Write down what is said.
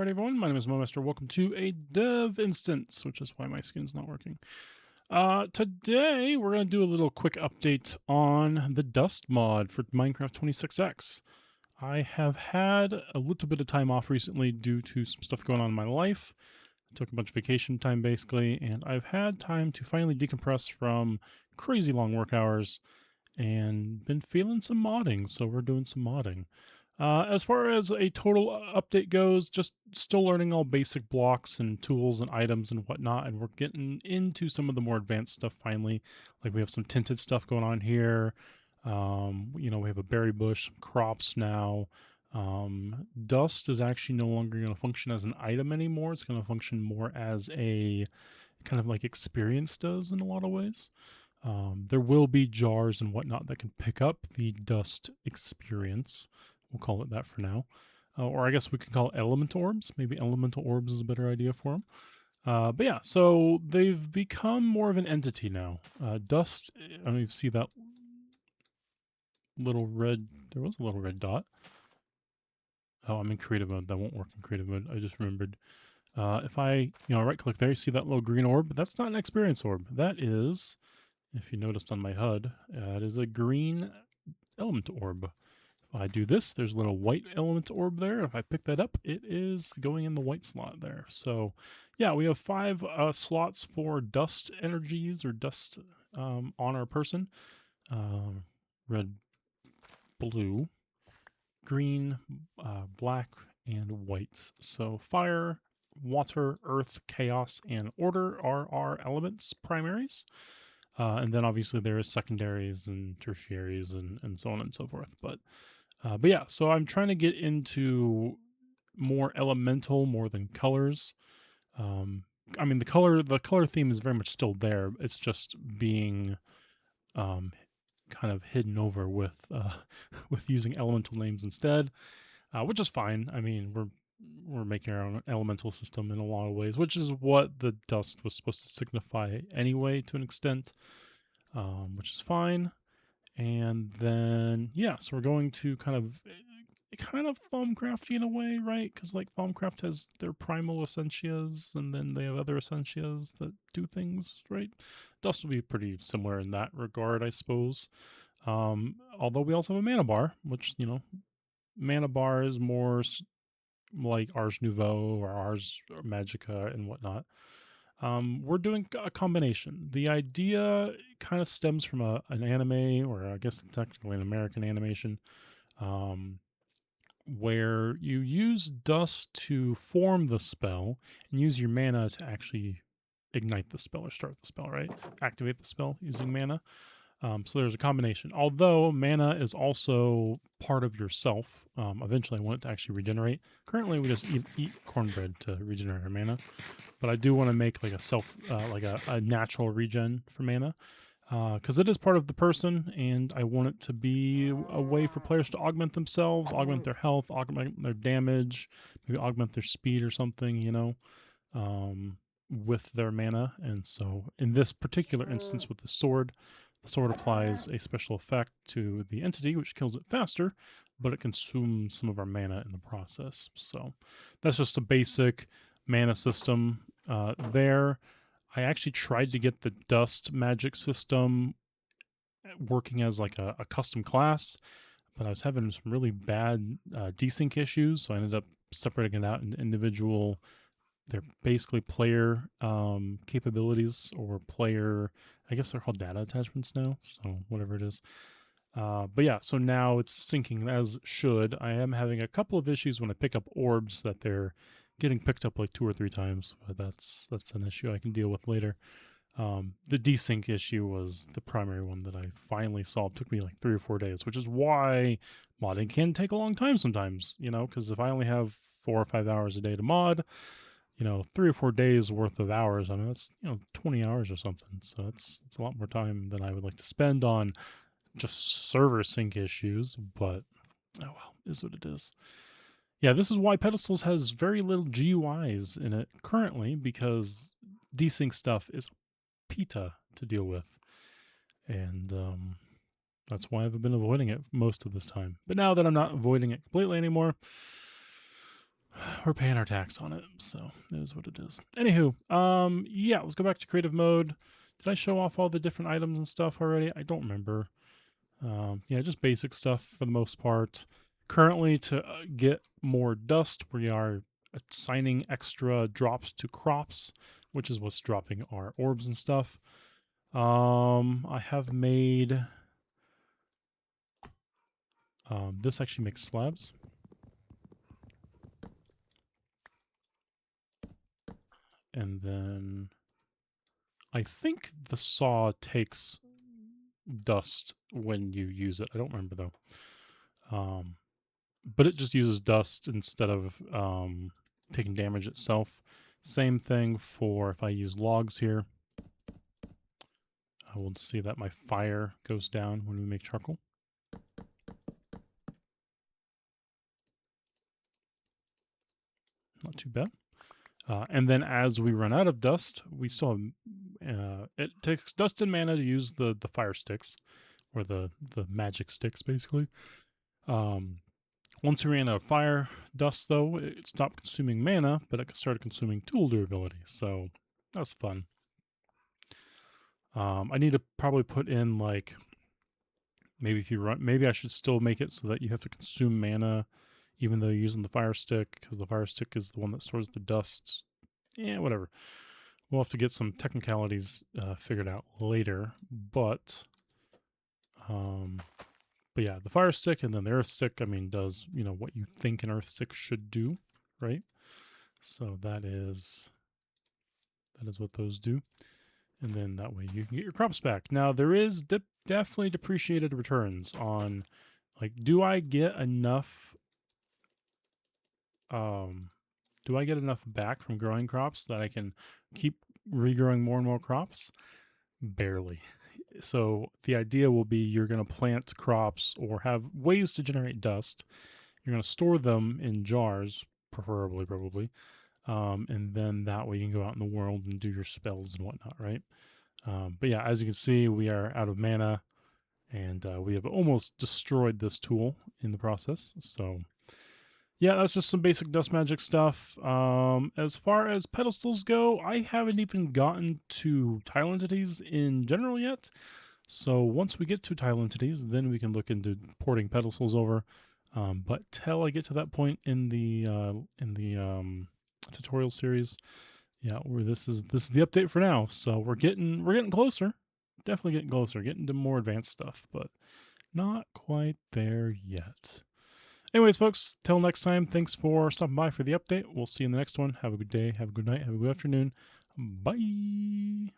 Alright everyone, my name is Mowmaster. Welcome to a dev instance, which is why my skin's not working. Today we're going to do a little quick update on the Dust mod for Minecraft 26x. I have had a little bit of time off recently due to some stuff going on in my life. I took a bunch of vacation time basically, and I've had time to finally decompress from crazy long work hours and been feeling some modding, so we're doing some modding. As far as a total update goes, just still learning all basic blocks and tools and items and whatnot, and we're getting into some of the more advanced stuff finally. Like we have some tinted stuff going on here. We have a berry bush, some crops now. Dust is actually no longer going to function as an item anymore. It's going to function more as a kind of like experience does in a lot of ways. There will be jars and whatnot that can pick up the dust experience. We'll call it that for now. Or I guess we can call it element orbs. Maybe elemental orbs is a better idea for them. But yeah, so they've become more of an entity now. Dust, I don't know if you see that little red, there was a little red dot. Oh, I'm in creative mode. That won't work in creative mode. I just remembered. If I, right click there, you see that little green orb? That's not an experience orb. That is, if you noticed on my HUD, it is a green element orb. If I do this, there's a little white element orb there. If I pick that up, it is going in the white slot there. So yeah, we have 5 slots for dust energies or dust on our person. Red, blue, green, black, and white. So fire, water, earth, chaos, and order are our elements primaries. And then obviously there is secondaries and tertiaries and so on and so forth. But yeah, so I'm trying to get into more elemental more than colors. I mean, the color theme is very much still there. It's just being kind of hidden over with with using elemental names instead, which is fine. I mean, we're making our own elemental system in a lot of ways, which is what the dust was supposed to signify anyway, to an extent, which is fine. And then, yeah, so we're going to kind of Thaumcrafty in a way, right? Because like Thaumcraft has their primal essentias, and then they have other essentias that do things, right? Dust will be pretty similar in that regard, I suppose. Although we also have a mana bar, which, mana bar is more like Ars Nouveau or Ars Magica and whatnot. We're doing a combination. The idea kind of stems from an anime, or I guess technically an American animation, where you use dust to form the spell and use your mana to actually ignite the spell or start the spell, right? Activate the spell using mana. So there's a combination. Although mana is also part of yourself. Eventually I want it to actually regenerate. Currently we just eat cornbread to regenerate our mana. But I do want to make like a natural regen for mana. Because it is part of the person, and I want it to be a way for players to augment themselves, augment their health, augment their damage, maybe augment their speed or something, with their mana. And so in this particular instance with the sword applies a special effect to the entity, which kills it faster, but it consumes some of our mana in the process. So that's just a basic mana system there. I actually tried to get the dust magic system working as like a custom class, but I was having some really bad desync issues, so I ended up separating it out into individual. They're basically player capabilities, or player, I guess they're called data attachments now, so whatever it is. But yeah, so now it's syncing as should. I am having a couple of issues when I pick up orbs that they're getting picked up like 2 or 3 times, but that's an issue I can deal with later. The desync issue was the primary one that I finally solved. It took me like 3 or 4 days, which is why modding can take a long time sometimes, because if I only have 4 or 5 hours a day to mod, 3 or 4 days worth of hours, I mean, that's, 20 hours or something. So it's a lot more time than I would like to spend on just server sync issues, but oh well, is what it is. Yeah, this is why Pedestals has very little GUIs in it currently, because desync stuff is PETA to deal with. And that's why I've been avoiding it most of this time. But now that I'm not avoiding it completely anymore, we're paying our tax on it, so it is what it is. Anywho, yeah, let's go back to creative mode. Did I show off all the different items and stuff already? I don't remember. Yeah, just basic stuff for the most part. Currently, to get more dust, we are assigning extra drops to crops, which is what's dropping our orbs and stuff. I have made this actually makes slabs. And then I think the saw takes dust when you use it. I don't remember though. But it just uses dust instead of taking damage itself. Same thing for if I use logs here. I will see that my fire goes down when we make charcoal. Not too bad. And then as we run out of dust, we still have, it takes dust and mana to use the fire sticks, or the magic sticks, basically. Once we ran out of fire dust, though, it stopped consuming mana, but it started consuming tool durability, so that's fun. I need to probably put in, like, maybe I should still make it so that you have to consume mana even though you're using the fire stick, because the fire stick is the one that stores the dust. Yeah, whatever. We'll have to get some technicalities figured out later, but yeah, the fire stick and then the earth stick, I mean, does, you know, what you think an earth stick should do, right? So that is what those do. And then that way you can get your crops back. Now, there is definitely depreciated returns on, like, do I get enough back from growing crops that I can keep regrowing more and more crops? Barely. So the idea will be you're going to plant crops or have ways to generate dust. You're going to store them in jars, preferably, probably. And then that way you can go out in the world and do your spells and whatnot, right? But yeah, as you can see, we are out of mana, and we have almost destroyed this tool in the process. So yeah, that's just some basic dust magic stuff. As far as pedestals go, I haven't even gotten to tile entities in general yet. So once we get to tile entities, then we can look into porting pedestals over. But till I get to that point in the tutorial series, yeah, where this is the update for now. So we're getting closer, definitely getting closer, getting to more advanced stuff, but not quite there yet. Anyways, folks, till next time, thanks for stopping by for the update. We'll see you in the next one. Have a good day, have a good night, have a good afternoon. Bye.